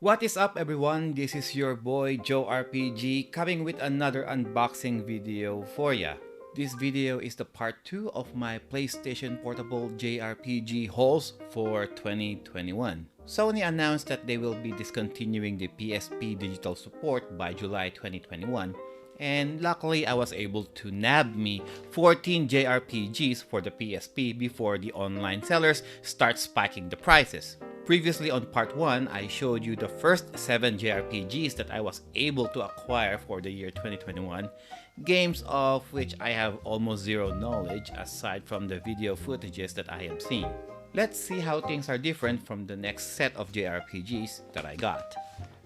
What is up everyone? This is your boy Jho-RPG coming with another unboxing video for ya. This video is the part 2 of my PlayStation Portable JRPG hauls for 2021. Sony announced that they will be discontinuing the PSP digital support by July 2021, and luckily I was able to nab me 14 JRPGs for the PSP before the online sellers start spiking the prices. Previously on part 1, I showed you the first 7 JRPGs that I was able to acquire for the year 2021, games of which I have almost zero knowledge aside from the video footages that I have seen. Let's see how things are different from the next set of JRPGs that I got.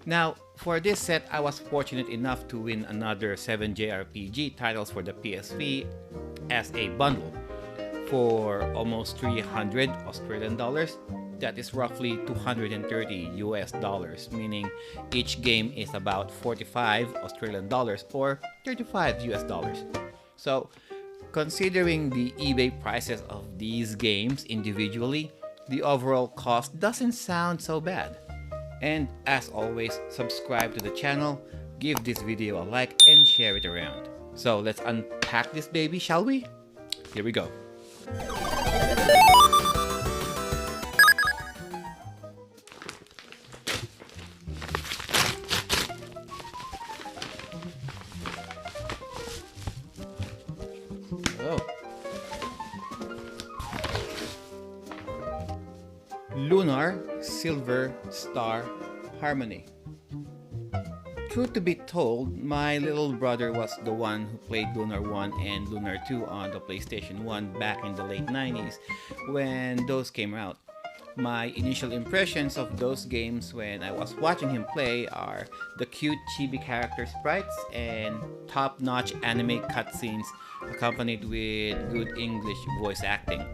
Now, for this set, I was fortunate enough to win another 7 JRPG titles for the PSP as a bundle for almost 300 Australian dollars. That is roughly 230 US dollars, meaning each game is about 45 Australian dollars or 35 US dollars. So, considering the eBay prices of these games individually, the overall cost doesn't sound so bad. And as always, subscribe to the channel, give this video a like, and share it around. So let's unpack this baby, shall we? Here we go. Lunar Silver Star Harmony. Truth to be told, my little brother was the one who played Lunar 1 and Lunar 2 on the PlayStation 1 back in the late 90s when those came out. My initial impressions of those games when I was watching him play are the cute chibi character sprites and top-notch anime cutscenes accompanied with good English voice acting.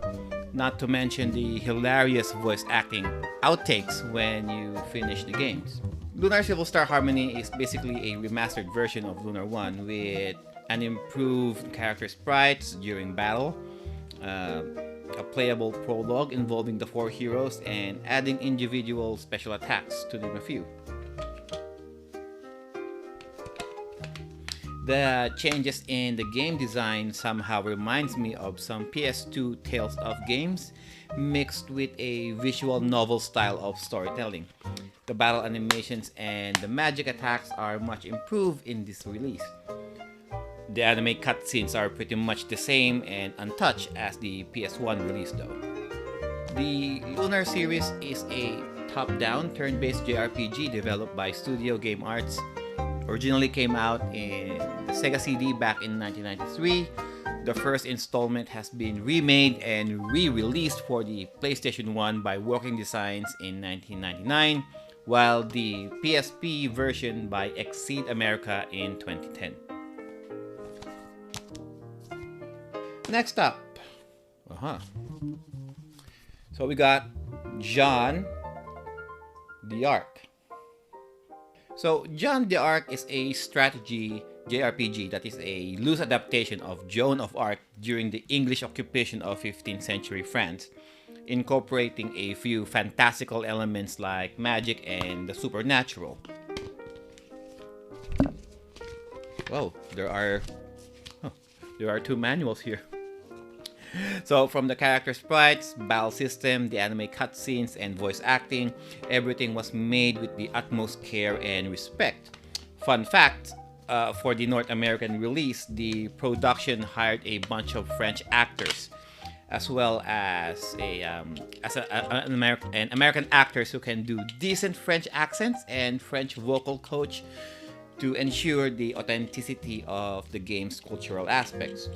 Not to mention the hilarious voice acting outtakes when you finish the games. Lunar Silver Star Harmony is basically a remastered version of Lunar 1 with an improved character sprites during battle, a playable prologue involving the 4 heroes, and adding individual special attacks, to name a few. The changes in the game design somehow reminds me of some PS2 Tales of games mixed with a visual novel style of storytelling. The battle animations and the magic attacks are much improved in this release. The anime cutscenes are pretty much the same and untouched as the PS1 release though. The Lunar series is a top-down turn-based JRPG developed by Studio Game Arts. Originally came out in the Sega CD back in 1993. The first installment has been remade and re-released for the PlayStation 1 by Working Designs in 1999, while the PSP version by Exceed America in 2010. Next up, so we got John the Ark. So John the Ark is a strategy JRPG that is a loose adaptation of Joan of Arc during the English occupation of 15th century France, incorporating a few fantastical elements like magic and the supernatural. Whoa, there are 2 manuals here. So from the character sprites, battle system, the anime cutscenes, and voice acting, everything was made with the utmost care and respect. Fun fact, for the North American release, the production hired a bunch of French actors, as well as American actors who can do decent French accents and French vocal coach to ensure the authenticity of the game's cultural aspects.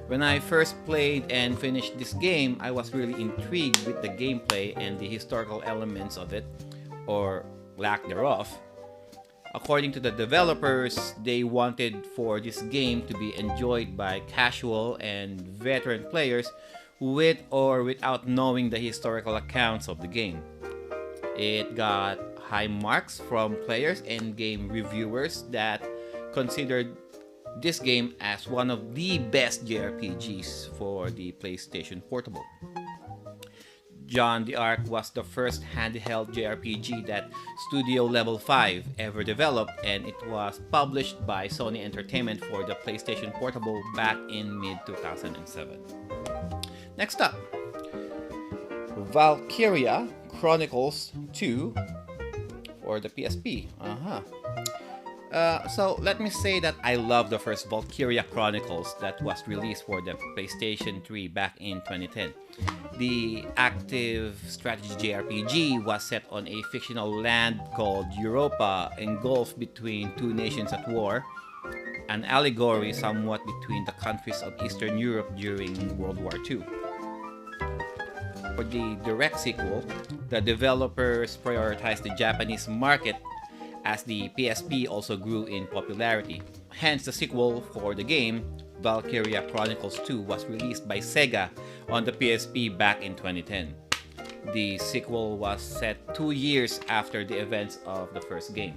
When I first played and finished this game, I was really intrigued with the gameplay and the historical elements of it, or lack thereof. According to the developers, they wanted for this game to be enjoyed by casual and veteran players with or without knowing the historical accounts of the game. It got high marks from players and game reviewers that considered this game as one of the best JRPGs for the PlayStation Portable. John the Ark was the first handheld JRPG that Studio Level 5 ever developed, and it was published by Sony Entertainment for the PlayStation Portable back in mid-2007. Next up, Valkyria Chronicles 2 for the PSP. So let me say that I love the first Valkyria Chronicles that was released for the PlayStation 3 back in 2010. The active strategy JRPG was set on a fictional land called Europa, engulfed between two nations at war, an allegory somewhat between the countries of Eastern Europe during World War II. For the direct sequel, the developers prioritized the Japanese market as the PSP also grew in popularity. Hence, the sequel for the game, Valkyria Chronicles 2, was released by Sega on the PSP back in 2010. The sequel was set 2 years after the events of the first game.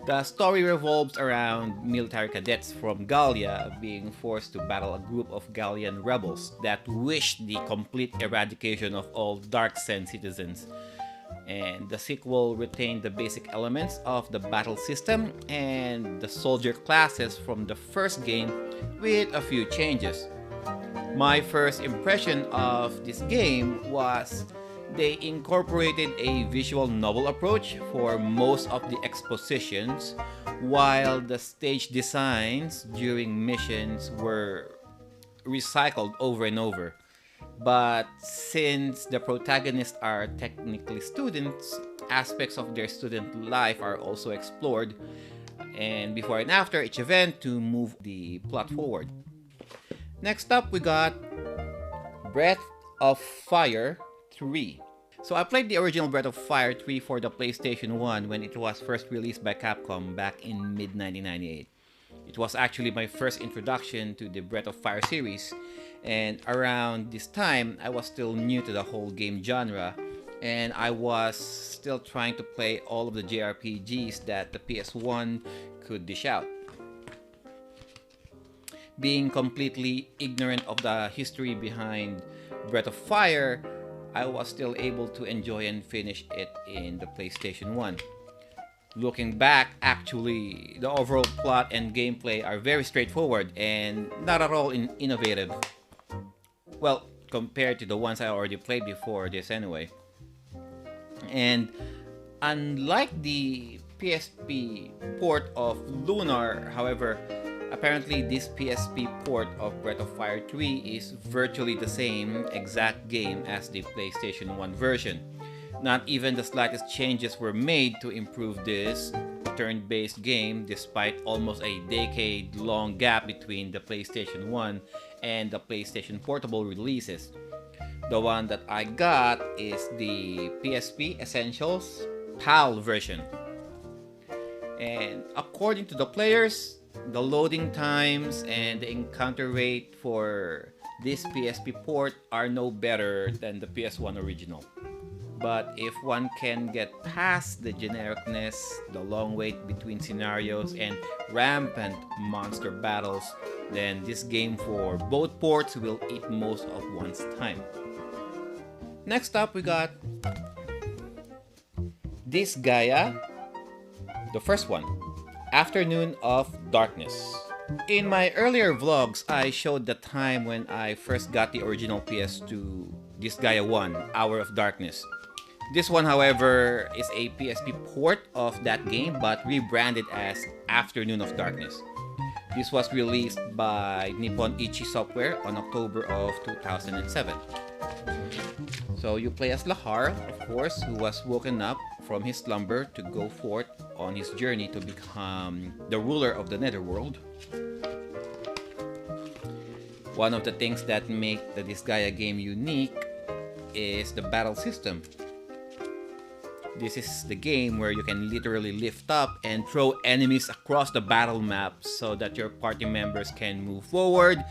The story revolves around military cadets from Gallia being forced to battle a group of Gallian rebels that wish the complete eradication of all Dark-Sen citizens. And the sequel retained the basic elements of the battle system and the soldier classes from the first game with a few changes. My first impression of this game was they incorporated a visual novel approach for most of the expositions, while the stage designs during missions were recycled over and over. But since the protagonists are technically students, aspects of their student life are also explored, and before and after each event to move the plot forward. Next up, we got Breath of Fire 3. So I played the original Breath of Fire 3 for the PlayStation 1 when it was first released by Capcom back in mid-1998. It was actually my first introduction to the Breath of Fire series, and around this time I was still new to the whole game genre, and I was still trying to play all of the JRPGs that the PS1 could dish out. Being completely ignorant of the history behind Breath of Fire, I was still able to enjoy and finish it in the PlayStation 1. Looking back, actually, the overall plot and gameplay are very straightforward and not at all innovative. Well, compared to the ones I already played before this anyway. And unlike the PSP port of Lunar, however, apparently this PSP port of Breath of Fire 3 is virtually the same exact game as the PlayStation 1 version. Not even the slightest changes were made to improve this turn-based game despite almost a decade-long gap between the PlayStation 1 and the PlayStation Portable releases. The one that I got is the PSP Essentials PAL version. And according to the players, the loading times and the encounter rate for this PSP port are no better than the PS1 original. But if one can get past the genericness, the long wait between scenarios, and rampant monster battles, then this game for both ports will eat most of one's time. Next up, we got Disgaea, the first one, Afternoon of Darkness. In my earlier vlogs, I showed the time when I first got the original PS2 Disgaea 1, Hour of Darkness. This one, however, is a PSP port of that game but rebranded as Afternoon of Darkness. This was released by Nippon Ichi Software on October of 2007. So you play as Lahar, of course, who was woken up from his slumber to go forth on his journey to become the ruler of the Netherworld. One of the things that make the Disgaea game unique is the battle system. This is the game where you can literally lift up and throw enemies across the battle map so that your party members can move forward,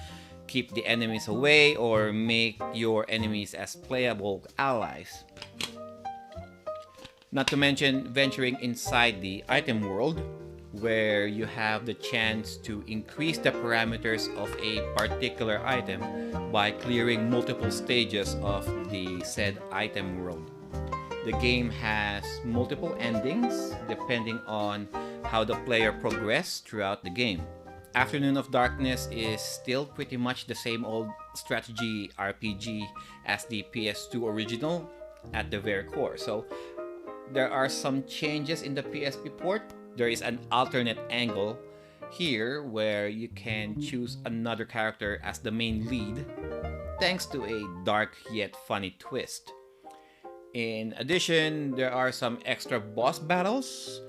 keep the enemies away, or make your enemies as playable allies. Not to mention venturing inside the item world, where you have the chance to increase the parameters of a particular item by clearing multiple stages of the said item world. The game has multiple endings depending on how the player progressed throughout the game. Afternoon of Darkness is still pretty much the same old strategy RPG as the PS2 original at the very core. So there are some changes in the PSP port. There is an alternate angle here where you can choose another character as the main lead, thanks to a dark yet funny twist. In addition, there are some extra boss battles,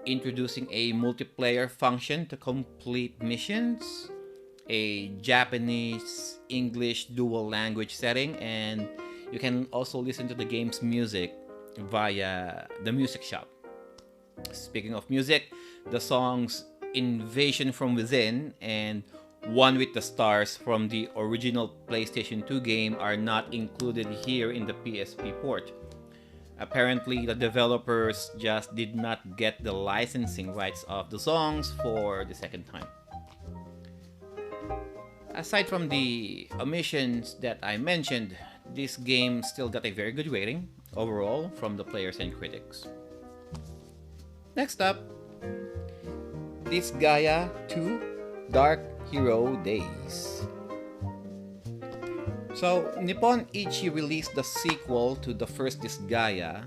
introducing a multiplayer function to complete missions, a Japanese-English dual language setting, and you can also listen to the game's music via the music shop. Speaking of music, the songs Invasion from Within and One with the Stars from the original PlayStation 2 game are not included here in the PSP port. Apparently, the developers just did not get the licensing rights of the songs for the second time. Aside from the omissions that I mentioned, this game still got a very good rating overall from the players and critics. Next up, Disgaea 2 Dark Hero Days. So, Nippon Ichi released the sequel to the first Disgaea,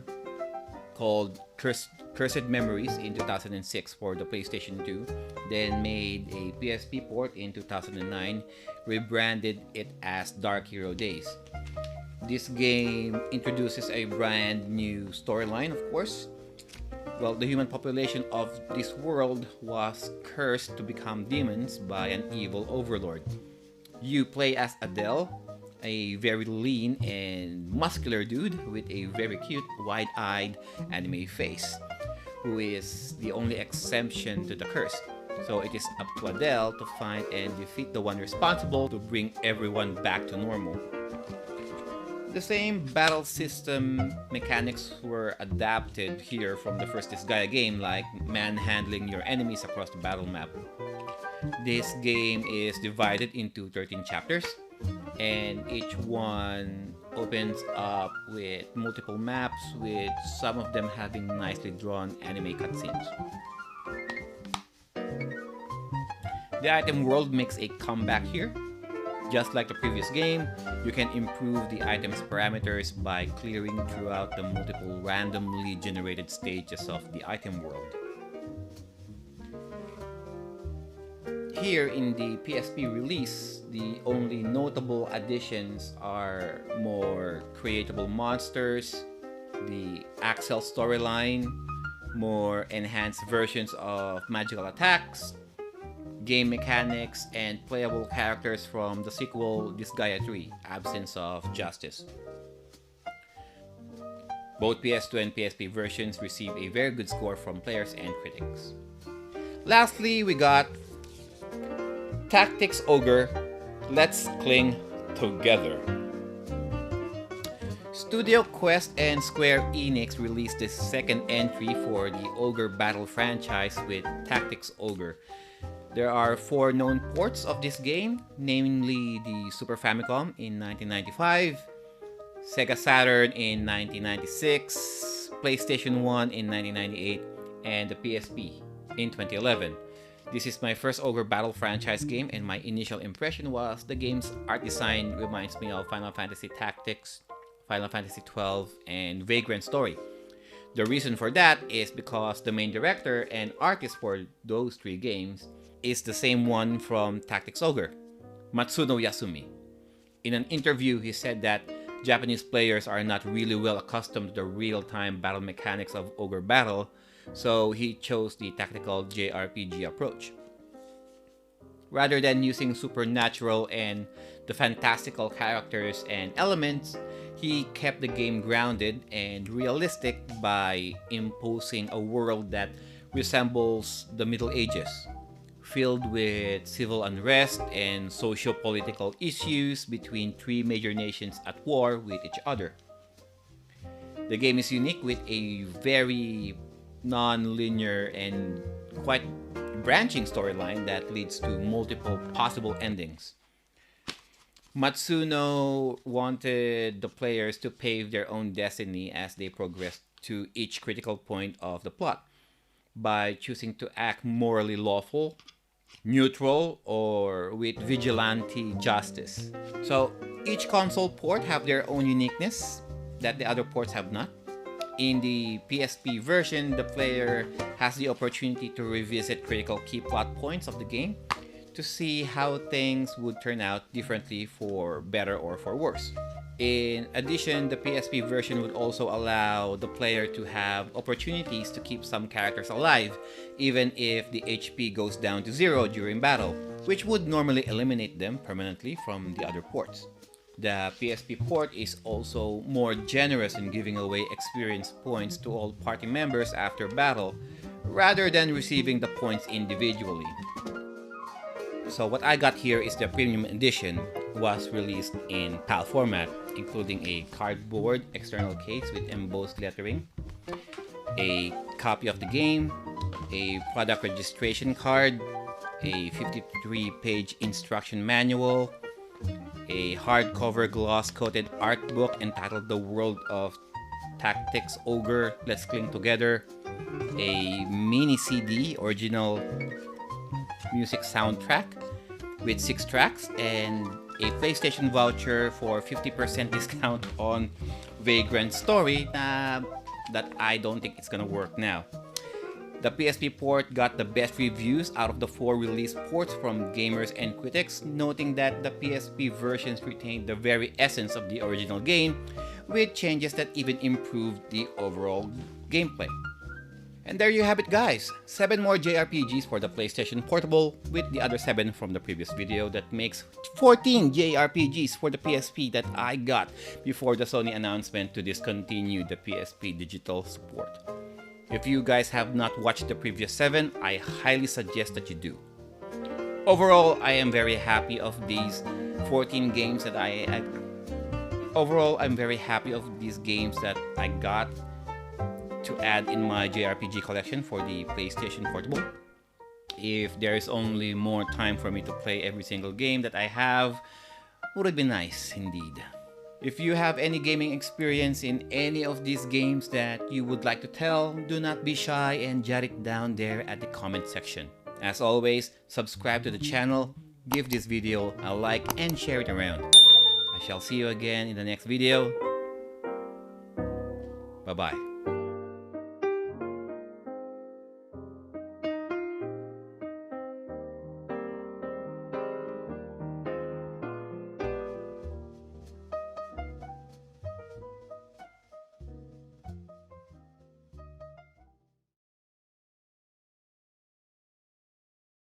called Cursed Memories, in 2006 for the PlayStation 2, then made a PSP port in 2009, rebranded it as Dark Hero Days. This game introduces a brand new storyline, of course. Well, the human population of this world was cursed to become demons by an evil overlord. You play as Adele, a very lean and muscular dude with a very cute, wide-eyed anime face, who is the only exemption to the curse. So it is up to Adele to find and defeat the one responsible to bring everyone back to normal. The same battle system mechanics were adapted here from the first Disgaea game, like manhandling your enemies across the battle map. This game is divided into 13 chapters, and each one opens up with multiple maps, with some of them having nicely drawn anime cutscenes. The item world makes a comeback here. Just like the previous game, you can improve the item's parameters by clearing throughout the multiple randomly generated stages of the item world. Here in the PSP release, the only notable additions are more creatable monsters, the Axel storyline, more enhanced versions of magical attacks, game mechanics, and playable characters from the sequel Disgaea 3, Absence of Justice. Both PS2 and PSP versions received a very good score from players and critics. Lastly, we got Tactics Ogre, Let's Cling Together. Studio Quest and Square Enix released the second entry for the Ogre Battle franchise with Tactics Ogre. There are 4 known ports of this game, namely the Super Famicom in 1995, Sega Saturn in 1996, PlayStation 1 in 1998, and the PSP in 2011. This is my first Ogre Battle franchise game, and my initial impression was the game's art design reminds me of Final Fantasy Tactics, Final Fantasy XII, and Vagrant Story. The reason for that is because the main director and artist for those 3 games is the same one from Tactics Ogre, Matsuno Yasumi. In an interview, he said that Japanese players are not really well accustomed to the real-time battle mechanics of Ogre Battle, so he chose the tactical JRPG approach. Rather than using supernatural and the fantastical characters and elements, he kept the game grounded and realistic by imposing a world that resembles the Middle Ages, filled with civil unrest and socio-political issues between 3 major nations at war with each other. The game is unique with a very non-linear and quite branching storyline that leads to multiple possible endings. Matsuno wanted the players to pave their own destiny as they progressed to each critical point of the plot by choosing to act morally lawful, neutral, or with vigilante justice. So each console port have their own uniqueness that the other ports have not. In the PSP version, the player has the opportunity to revisit critical key plot points of the game to see how things would turn out differently for better or for worse. In addition, the PSP version would also allow the player to have opportunities to keep some characters alive, even if the HP goes down to 0 during battle, which would normally eliminate them permanently from the other ports. The PSP port is also more generous in giving away experience points to all party members after battle, rather than receiving the points individually. So what I got here is the premium edition, was released in PAL format, including a cardboard external case with embossed lettering, a copy of the game, a product registration card, a 53-page instruction manual, a hardcover gloss-coated art book entitled The World of Tactics Ogre Let's Cling Together, a mini CD original music soundtrack with 6 tracks, and a PlayStation voucher for 50% discount on Vagrant Story that I don't think it's gonna work now. The PSP port got the best reviews out of the 4 released ports from gamers and critics, noting that the PSP versions retained the very essence of the original game, with changes that even improved the overall gameplay. And there you have it, guys! 7 more JRPGs for the PlayStation Portable, with the other 7 from the previous video. That makes 14 JRPGs for the PSP that I got before the Sony announcement to discontinue the PSP digital support. If you guys have not watched the previous 7, I highly suggest that you do. Overall, I am very happy of these 14 games that I'm very happy of these games that I got to add in my JRPG collection for the PlayStation Portable. If there is only more time for me to play every single game that I have, would it be nice indeed. If you have any gaming experience in any of these games that you would like to tell, do not be shy and jot it down there at the comment section. As always, subscribe to the channel, give this video a like, and share it around. I shall see you again in the next video. Bye-bye.